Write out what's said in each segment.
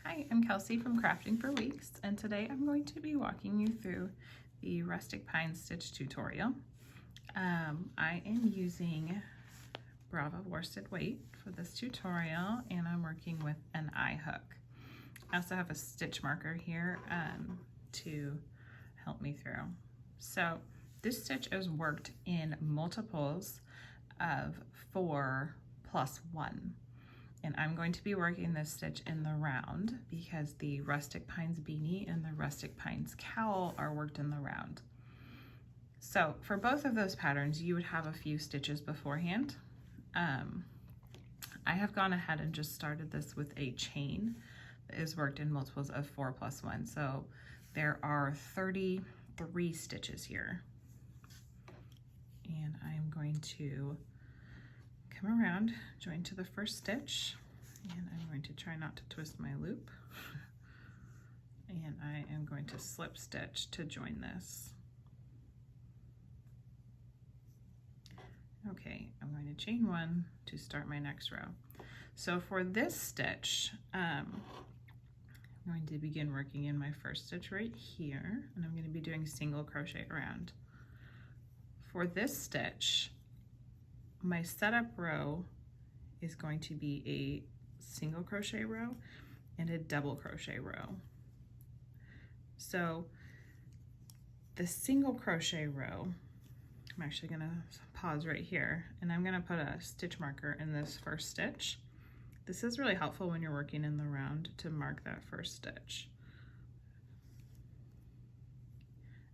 Hi, I'm Kelsey from Crafting for Weeks, and today I'm going to be walking you through the rustic pine stitch tutorial. I am using Brava worsted weight for this tutorial, and I'm working with an eye hook. I also have a stitch marker here to help me through. So this stitch is worked in multiples of 4 plus 1. And I'm going to be working this stitch in the round because the rustic pines beanie and the rustic pines cowl are worked in the round. So for both of those patterns, you would have a few stitches beforehand. I have gone ahead and just started this with a chain that is worked in multiples of 4 plus 1. So there are 33 stitches here. And I'm going to come around, join to the first stitch, and I'm going to try not to twist my loop. And I am going to slip stitch to join this. Okay, I'm going to chain 1 to start my next row. So for this stitch, I'm going to begin working in my first stitch right here, and I'm going to be doing single crochet around. For this stitch, my setup row is going to be a single crochet row and a double crochet row. So the single crochet row, I'm actually going to pause right here, and I'm going to put a stitch marker in this first stitch. This is really helpful when you're working in the round to mark that first stitch,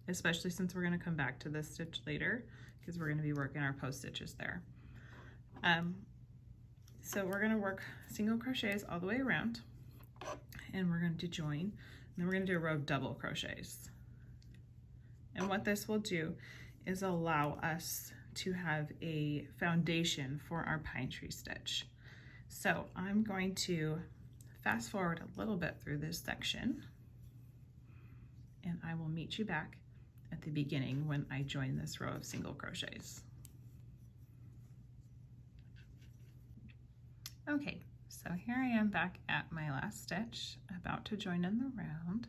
especially since we're going to come back to this stitch later because we're going to be working our post stitches there. So we're going to work single crochets all the way around, and we're going to join, and then we're going to do a row of double crochets. And what this will do is allow us to have a foundation for our pine tree stitch. So I'm going to fast forward a little bit through this section, and I will meet you back at the beginning when I join this row of single crochets. Okay, so here I am back at my last stitch, about to join in the round.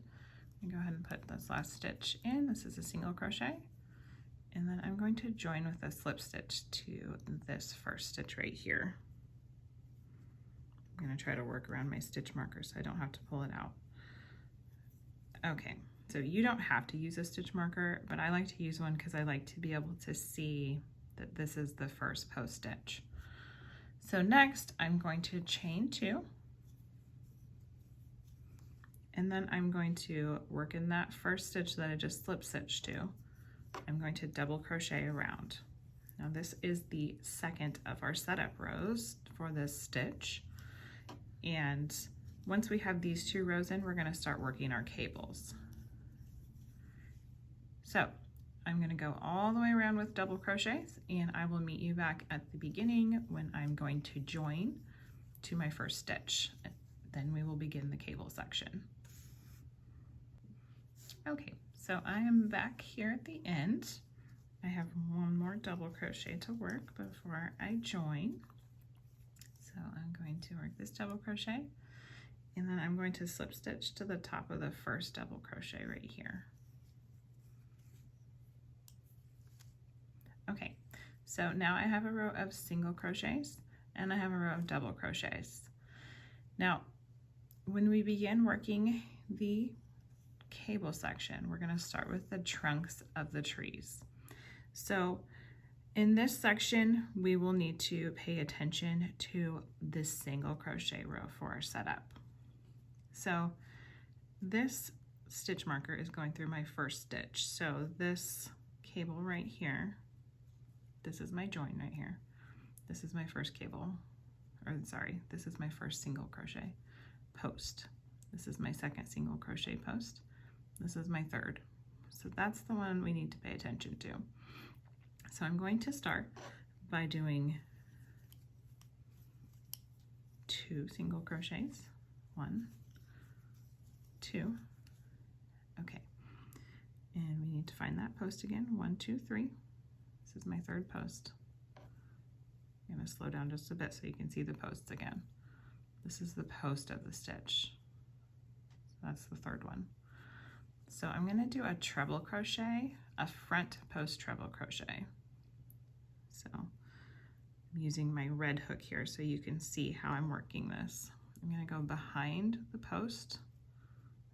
I'm going to go ahead and put this last stitch in. This is a single crochet, and then I'm going to join with a slip stitch to this first stitch right here. I'm going to try to work around my stitch marker so I don't have to pull it out. Okay, so you don't have to use a stitch marker, but I like to use one because I like to be able to see that this is the first post stitch. So next I'm going to chain 2, and then I'm going to work in that first stitch that I just slip stitched to. I'm going to double crochet around. Now this is the second of our setup rows for this stitch, and once we have these 2 rows in, we're going to start working our cables. So I'm going to go all the way around with double crochets, and I will meet you back at the beginning when I'm going to join to my first stitch. Then we will begin the cable section. Okay, so I am back here at the end. I have 1 more double crochet to work before I join. So I'm going to work this double crochet, and then I'm going to slip stitch to the top of the first double crochet right here. Okay, so now I have a row of single crochets and I have a row of double crochets. Now, when we begin working the cable section, we're going to start with the trunks of the trees. So in this section, we will need to pay attention to this single crochet row for our setup. So this stitch marker is going through my first stitch. So this cable right here, this is my join right here. This is my first cable, or sorry, this is my first single crochet post. This is my second single crochet post. This is my third. So that's the one we need to pay attention to. So I'm going to start by doing 2 single crochets. 1, 2. Okay. And we need to find that post again. 1, 2, 3. This is my third post. I'm going to slow down just a bit so you can see the posts again. This is the post of the stitch. That's the third one. So I'm going to do a treble crochet, a front post treble crochet. So I'm using my red hook here so you can see how I'm working this. I'm going to go behind the post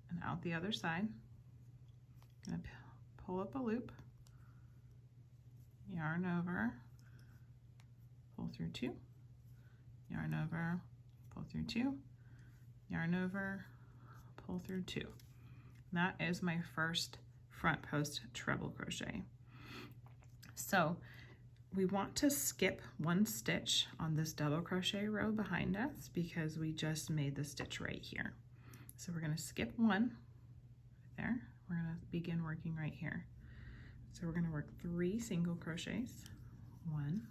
and out the other side. I'm going to pull up a loop, yarn over, pull through 2, yarn over, pull through 2, yarn over, pull through 2. That is my first front post treble crochet. So we want to skip 1 stitch on this double crochet row behind us because we just made the stitch right here. So we're going to skip 1 there. We're going to begin working right here. So we're going to work 3 single crochets. 1,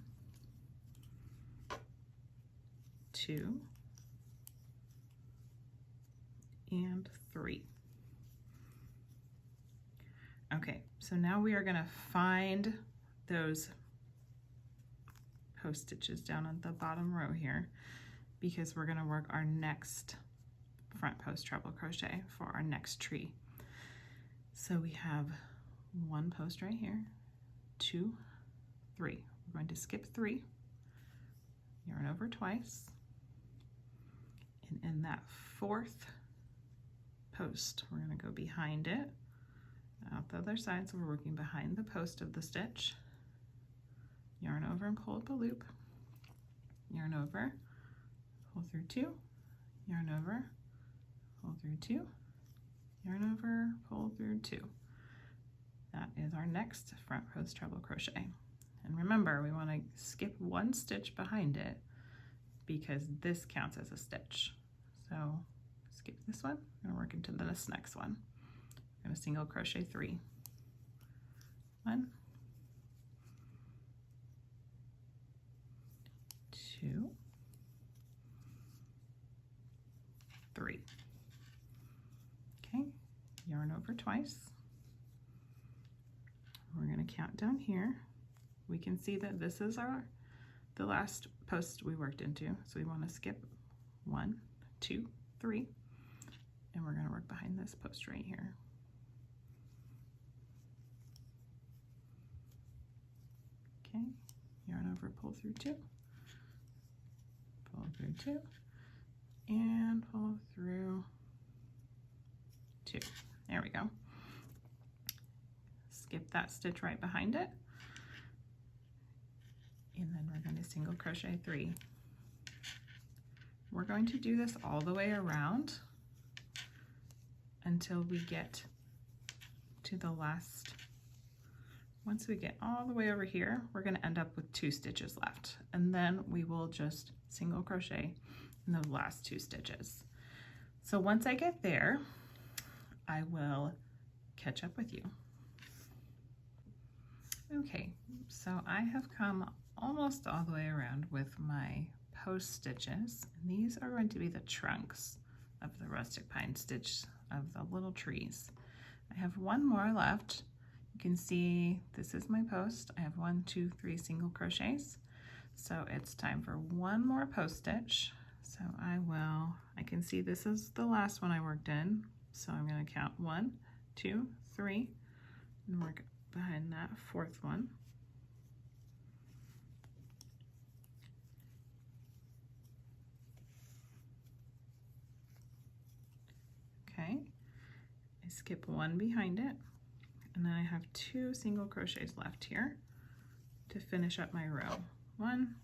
2, and 3. Okay, so now we are going to find those post stitches down on the bottom row here because we're going to work our next front post treble crochet for our next tree. So we have 1 post right here, 2, 3. We're going to skip 3, yarn over twice, and in that 4th post we're going to go behind it out the other side, so we're working behind the post of the stitch, yarn over and pull up a loop, yarn over, pull through 2, yarn over, pull through 2, yarn over, pull through 2. That is our next front post treble crochet. And remember, we want to skip 1 stitch behind it because this counts as a stitch. So skip this one, we're going to work into this next one. I'm going to single crochet 3. 1, 2, 3. Okay, yarn over twice. We're going to count down here. We can see that this is the last post we worked into, so we want to skip 1, 2, 3, and we're going to work behind this post right here. Okay, yarn over, pull through 2, pull through 2, and pull through 2. There we go. Skip that stitch right behind it, and then we're going to single crochet 3. We're going to do this all the way around until we get to the last. Once we get all the way over here, we're going to end up with 2 stitches left, and then we will just single crochet in the last 2 stitches. So once I get there, I will catch up with you. Okay, so I have come almost all the way around with my post stitches. And these are going to be the trunks of the rustic pine stitch of the little trees. I have 1 more left. You can see this is my post. I have 1, 2, 3 single crochets. So it's time for 1 more post stitch. So I can see this is the last one I worked in. So I'm going to count 1, 2, 3, and work behind that 4th one. Okay, I skip 1 behind it, and then I have 2 single crochets left here to finish up my row. 1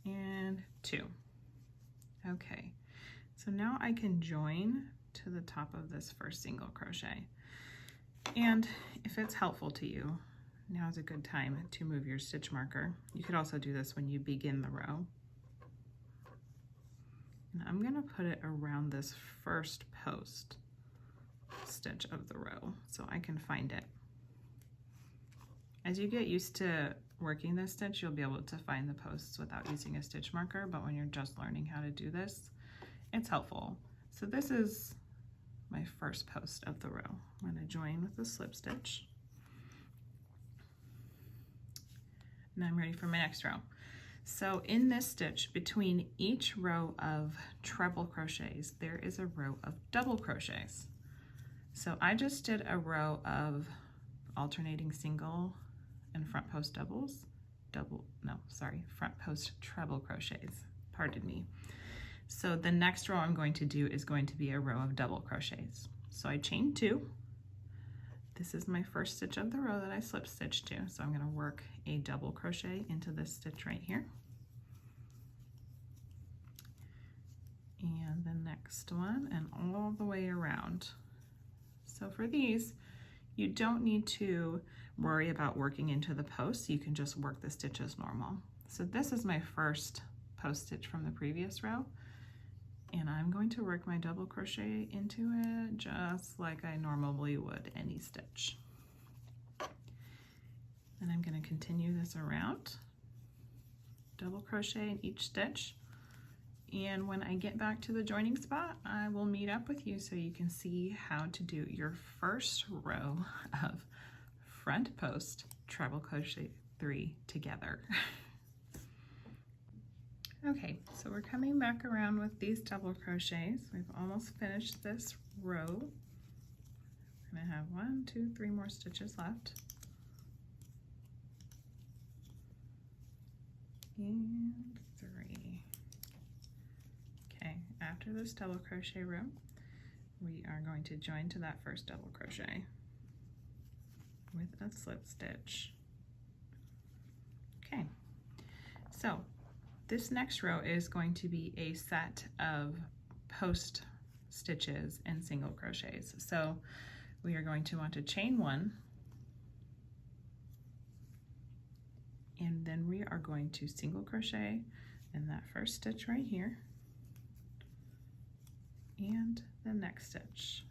and 2. Okay, so now I can join to the top of this first single crochet. And if it's helpful to you, now is a good time to move your stitch marker. You could also do this when you begin the row. And I'm going to put it around this first post stitch of the row so I can find it. As you get used to working this stitch, you'll be able to find the posts without using a stitch marker, but when you're just learning how to do this, it's helpful. So this is my first post of the row. I'm going to join with the slip stitch. And I'm ready for my next row. So in this stitch, between each row of treble crochets, there is a row of double crochets. So I just did a row of alternating single and front post doubles, front post treble crochets, pardon me. So the next row I'm going to do is going to be a row of double crochets. So I chain 2. This is my first stitch of the row that I slip stitched to. So I'm going to work a double crochet into this stitch right here. And the next one, and all the way around. So for these, you don't need to worry about working into the post. You can just work the stitches normal. So this is my first post stitch from the previous row. And I'm going to work my double crochet into it just like I normally would any stitch. And I'm going to continue this around, double crochet in each stitch. And when I get back to the joining spot, I will meet up with you so you can see how to do your first row of front post treble crochet 3 together. Okay, so we're coming back around with these double crochets. We've almost finished this row. We're gonna have 1, 2, 3 more stitches left. And 3. Okay, after this double crochet row, we are going to join to that first double crochet with a slip stitch. Okay, so this next row is going to be a set of post stitches and single crochets. So we are going to want to chain 1, and then we are going to single crochet in that first stitch right here and the next stitch.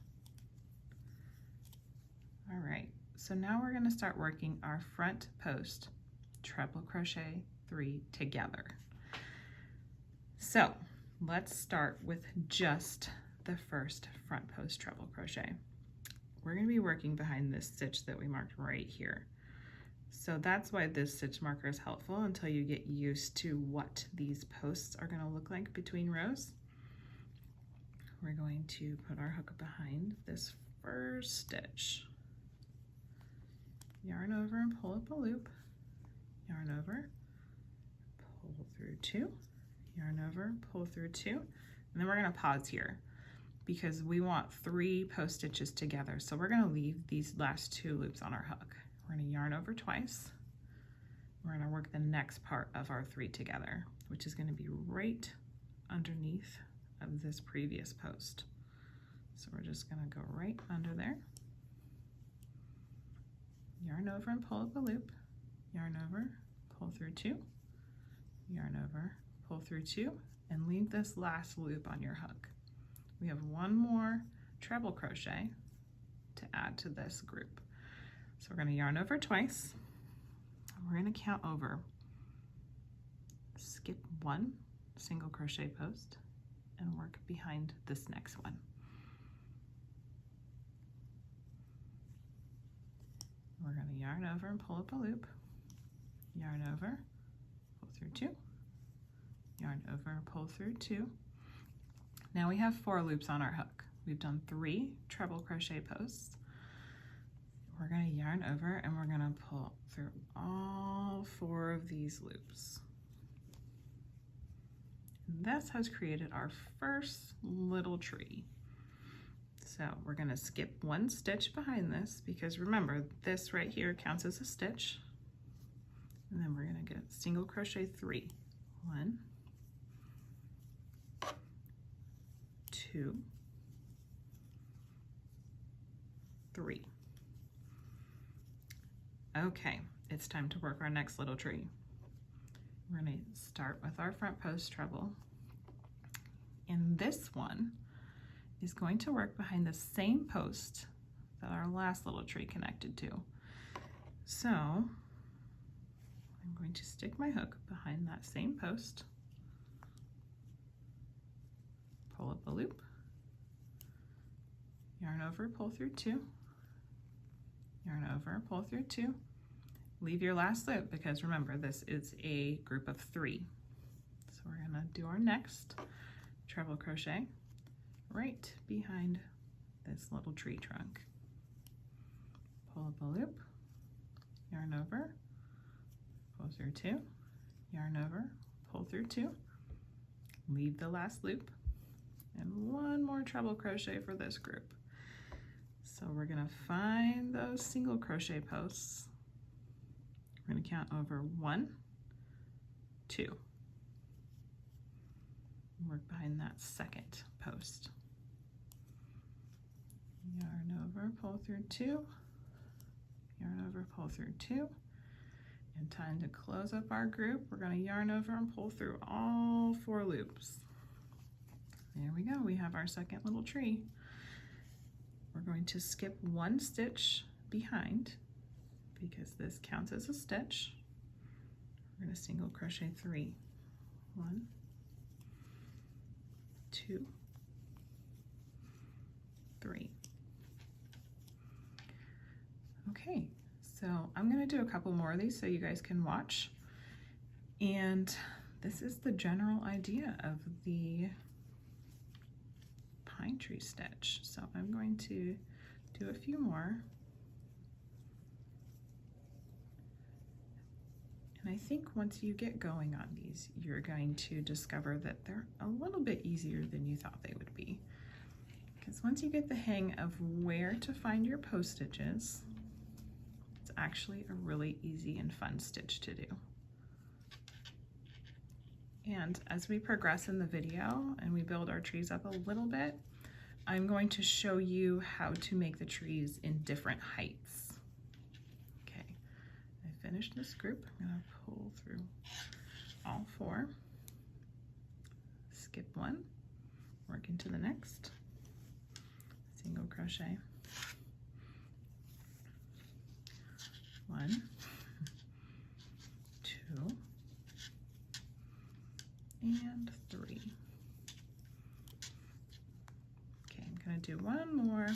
All right, so now we're going to start working our front post treble crochet 3 together. So let's start with just the first front post treble crochet. We're going to be working behind this stitch that we marked right here. So that's why this stitch marker is helpful until you get used to what these posts are going to look like between rows. We're going to put our hook behind this first stitch. Yarn over and pull up a loop. Yarn over, pull through 2. Yarn over, pull through 2, and then we're going to pause here because we want 3 post stitches together. So we're going to leave these last 2 loops on our hook. We're going to yarn over twice. We're going to work the next part of our 3 together, which is going to be right underneath of this previous post. So we're just going to go right under there. Yarn over and pull up a loop. Yarn over, pull through 2. Yarn over, pull through 2, and leave this last loop on your hook. We have 1 more treble crochet to add to this group. So we're going to yarn over twice. We're going to count over, skip 1 single crochet post, and work behind this next one. We're going to yarn over and pull up a loop, yarn over, pull through 2, yarn over, pull through 2. Now we have 4 loops on our hook. We've done 3 treble crochet posts. We're going to yarn over and we're going to pull through all 4 of these loops. This has created our first little tree. So we're going to skip 1 stitch behind this because remember this right here counts as a stitch. And then we're going to get single crochet 3. 1, 2, 3. Okay, it's time to work our next little tree. We're going to start with our front post treble, and this one is going to work behind the same post that our last little tree connected to. So I'm going to stick my hook behind that same post, pull up a loop, yarn over, pull through 2, yarn over, pull through 2, leave your last loop because remember this is a group of 3. So we're gonna do our next treble crochet right behind this little tree trunk. Pull up a loop, yarn over, pull through 2, yarn over, pull through 2, leave the last loop, and 1 more treble crochet for this group. So we're gonna find those single crochet posts. We're gonna count over 1, 2. Work behind that second post. Yarn over, pull through 2, yarn over, pull through 2, and time to close up our group. We're going to yarn over and pull through all 4 loops. There we go, we have our second little tree. We're going to skip 1 stitch behind because this counts as a stitch. We're going to single crochet 3. 1, 2, 3. Okay, so I'm going to do a couple more of these so you guys can watch. And this is the general idea of the pine tree stitch. So I'm going to do a few more. And I think once you get going on these, you're going to discover that they're a little bit easier than you thought they would be. Because once you get the hang of where to find your post stitches, it's actually a really easy and fun stitch to do. And as we progress in the video and we build our trees up a little bit, I'm going to show you how to make the trees in different heights. Okay, I finished this group. I'm gonna pull through all 4, skip 1, work into the next, single crochet, 1, 2, and 3. Okay, I'm gonna do 1 more,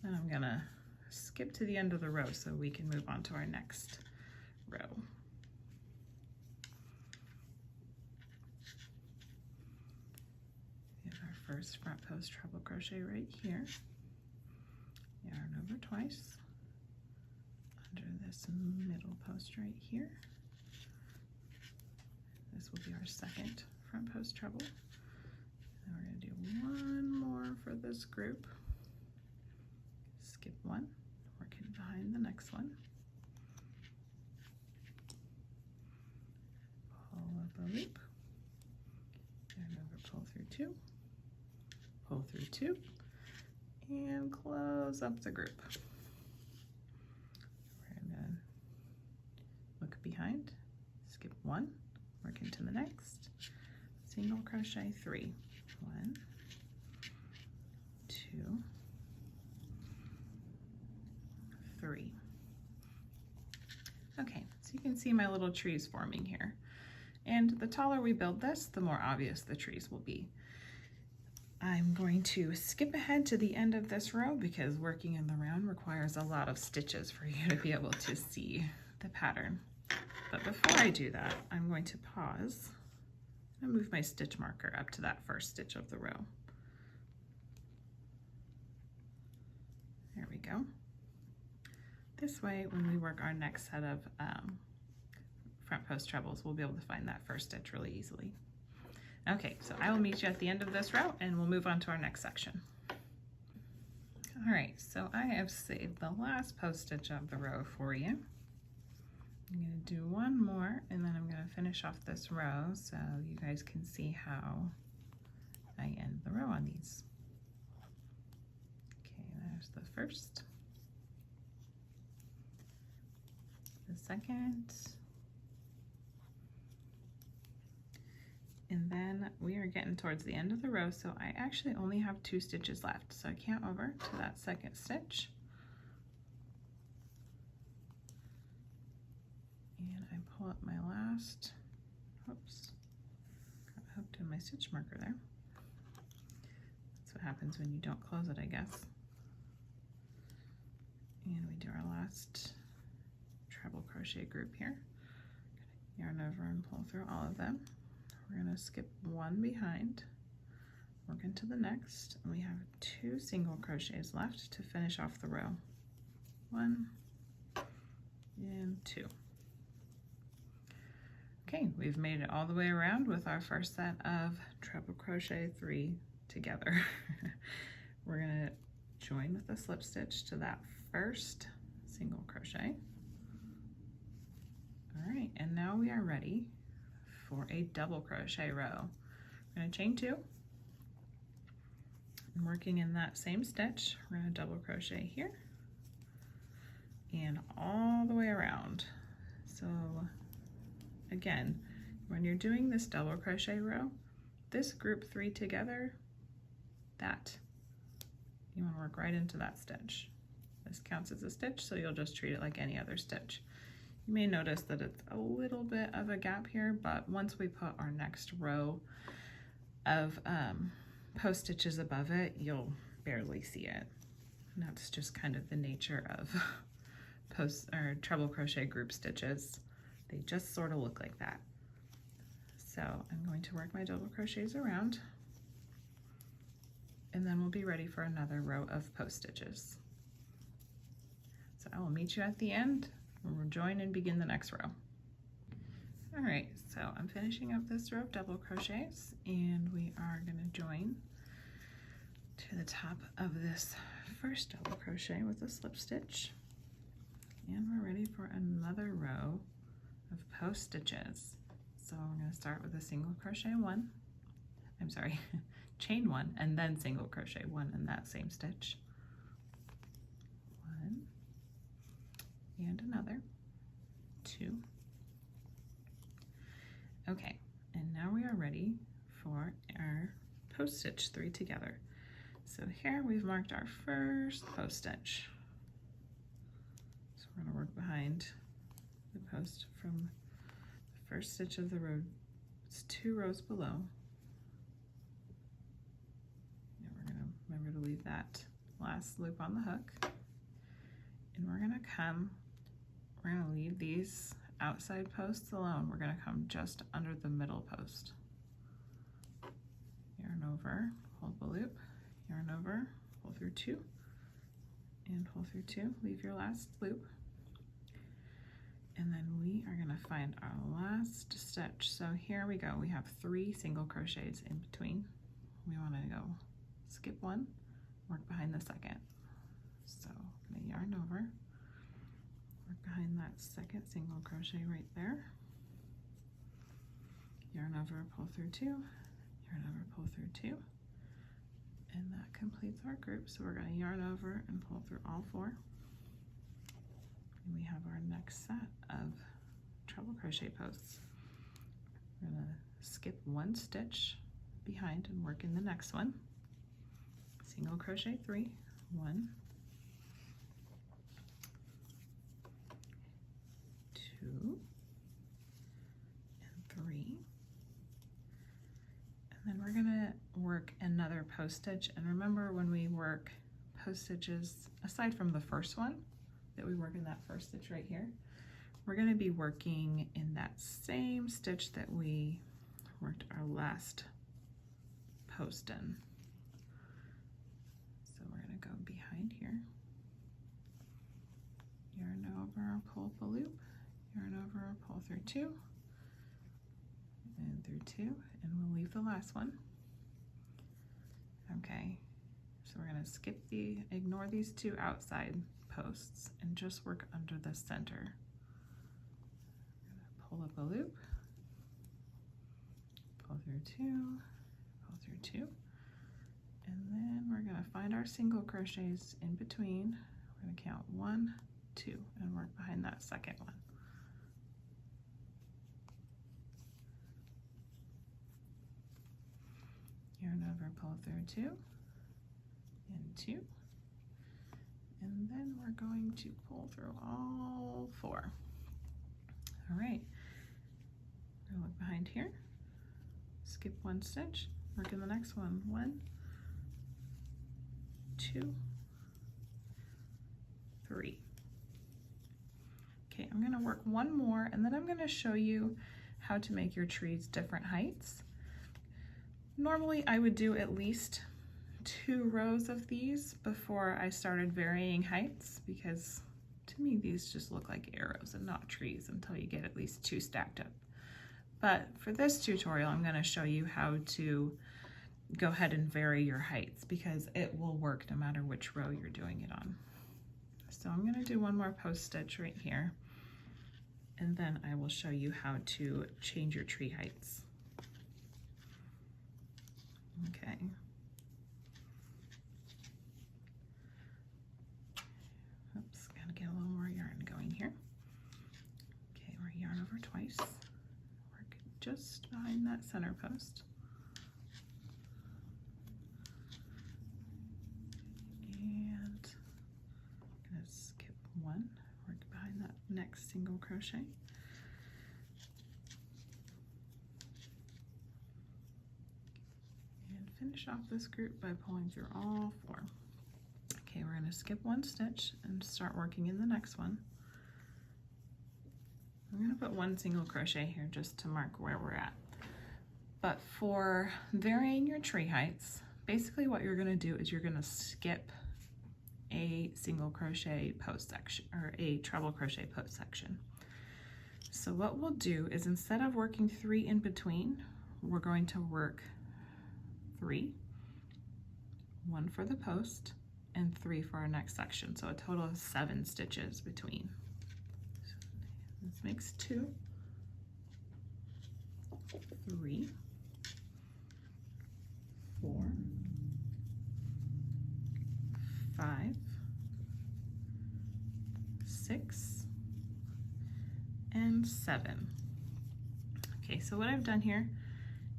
then I'm gonna skip to the end of the row so we can move on to our next row. We have our first front post treble crochet right here. Yarn over twice under this middle post right here. This will be our second front post treble. And we're going to do 1 more for this group. Skip 1, work in behind the next one. Pull up a loop, yarn over, pull through 2, pull through 2, and close up the group. We're going to look behind, skip 1, work into the next, single crochet 3, 1, 2, 3. Okay, so you can see my little trees forming here. And the taller we build this, the more obvious the trees will be. I'm going to skip ahead to the end of this row because working in the round requires a lot of stitches for you to be able to see the pattern. But before I do that, I'm going to pause and move my stitch marker up to that first stitch of the row. There we go. This way, when we work our next set of front post trebles, we'll be able to find that first stitch really easily. Okay, so I will meet you at the end of this row and we'll move on to our next section. All right, so I have saved the last post stitch of the row for you. I'm going to do 1 more and then I'm going to finish off this row so you guys can see how I end the row on these. Okay, there's the first, the second, and then we are getting towards the end of the row, so I actually only have 2 stitches left. So I count over to that second stitch, and I pull up my last, oops, got hooked in my stitch marker there. That's what happens when you don't close it, I guess. And we do our last treble crochet group here. Yarn over and pull through all of them. We're going to skip one behind, work into the next, and we have 2 single crochets left to finish off the row. 1 and 2. Okay, we've made it all the way around with our first set of treble crochet 3 together. We're going to join with a slip stitch to that first single crochet. All right, and now we are ready for a double crochet row. We're going to chain 2 and working in that same stitch, we're going to double crochet here and all the way around. So again, when you're doing this double crochet row, this group 3 together, that you want to work right into that stitch. This counts as a stitch, so you'll just treat it like any other stitch. You may notice that it's a little bit of a gap here, but once we put our next row of post stitches above it, you'll barely see it. And that's just kind of the nature of treble crochet group stitches. They just sort of look like that. So I'm going to work my double crochets around, and then we'll be ready for another row of post stitches. So I will meet you at the end. We'll join and begin the next row. All right, so I'm finishing up this row of double crochets, and we are going to join to the top of this first double crochet with a slip stitch, and we're ready for another row of post stitches. So I'm going to start with a single crochet 1. I'm sorry, chain 1 and then single crochet 1 in that same stitch. 1 and another 2. Okay, and now we are ready for our post stitch 3 together. So here we've marked our first post stitch. So we're going to work behind the post from the first stitch of the row. It's 2 rows below. And we're going to remember to leave that last loop on the hook. And we're going to leave these outside posts alone. We're going to come just under the middle post. Yarn over, hold the loop, yarn over, pull through 2, and pull through 2, leave your last loop. And then we are going to find our last stitch. So here we go. We have 3 single crochets in between. We want to go skip 1, work behind the second. So I'm going to yarn over, work behind that second single crochet right there. Yarn over, pull through 2, yarn over, pull through 2. And that completes our group. So we're going to yarn over and pull through all 4. And we have our next set of treble crochet posts. We're going to skip 1 stitch behind and work in the next one. Single crochet 3, 1, 2, and 3. And then we're going to work another post stitch. And remember, when we work post stitches, aside from the first one that we work in that first stitch right here, we're going to be working in that same stitch that we worked our last post in. So we're going to go behind here, yarn over, pull the loop, yarn over, pull through 2, and through 2, and we'll leave the last one. Okay, so we're going to ignore these 2 outside posts and just work under the center. Pull up a loop, pull through 2, pull through 2, and then we're going to find our single crochets in between. We're going to count 1, 2, and work behind that second one. Yarn over, pull through 2, and 2, and then we're going to pull through all 4. All right, we're going to look behind here, skip 1 stitch, work in the next one. 1, 2, 3. Okay, I'm gonna work one more and then I'm gonna show you how to make your trees different heights. Normally I would do at least 2 rows of these before I started varying heights, because to me these just look like arrows and not trees until you get at least 2 stacked up. But for this tutorial, I'm going to show you how to go ahead and vary your heights, because it will work no matter which row you're doing it on. So I'm going to do one more post stitch right here, and then I will show you how to change your tree heights. Okay. Oops, gotta get a little more yarn going here. Okay, we're yarn over twice. Work just behind that center post. And I'm gonna skip one, work behind that next single crochet. And finish off this group by pulling through all 4. Okay, we're going to skip 1 stitch and start working in the next one. I'm going to put 1 single crochet here just to mark where we're at. But for varying your tree heights, basically what you're going to do is you're going to skip a single crochet post section, or a treble crochet post section. So what we'll do is, instead of working 3 in between, we're going to work 3, 1 for the post, and 3 for our next section, so a total of 7 stitches between. So this makes 2, 3, 4, 5, 6, and 7. Okay, so what I've done here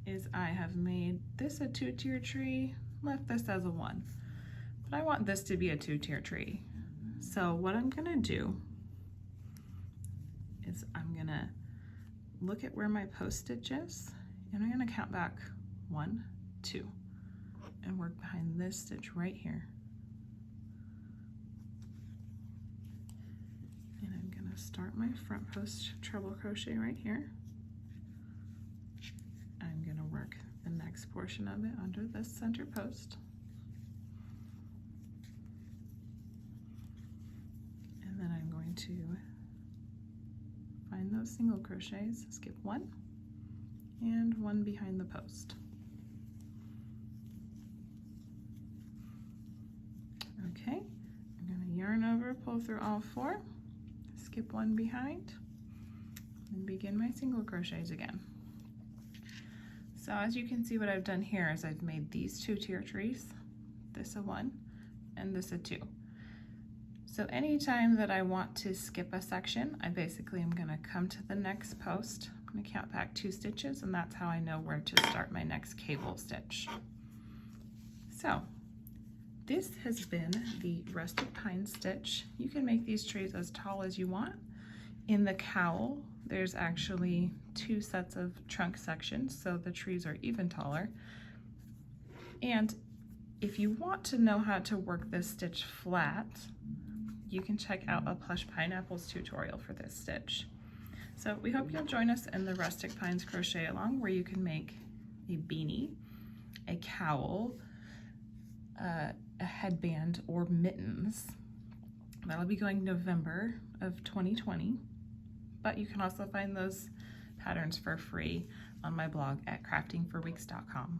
is I have made this a 2-tier tree, left this as a 1. But I want this to be a 2-tier tree. So what I'm gonna do is I'm gonna look at where my post stitch is, and I'm gonna count back 1, 2, and work behind this stitch right here. And I'm gonna start my front post treble crochet right here. I'm gonna work the next portion of it under this center post. And then I'm going to find those single crochets, skip 1, and 1 behind the post. Okay, I'm going to yarn over, pull through all 4, skip 1 behind, and begin my single crochets again. So as you can see, what I've done here is I've made these 2-tier trees, this a 1 and this a 2. So anytime that I want to skip a section, I basically am going to come to the next post. I'm going to count back 2 stitches, and that's how I know where to start my next cable stitch. So this has been the rustic pine stitch. You can make these trees as tall as you want. In the cowl, there's actually 2 sets of trunk sections, so the trees are even taller. And if you want to know how to work this stitch flat, you can check out A Plush Pineapple's tutorial for this stitch. So we hope you'll join us in the Rustic Pines Crochet Along, where you can make a beanie, a cowl, a headband, or mittens. That'll be going November of 2020, but you can also find those patterns for free on my blog at craftingforweeks.com.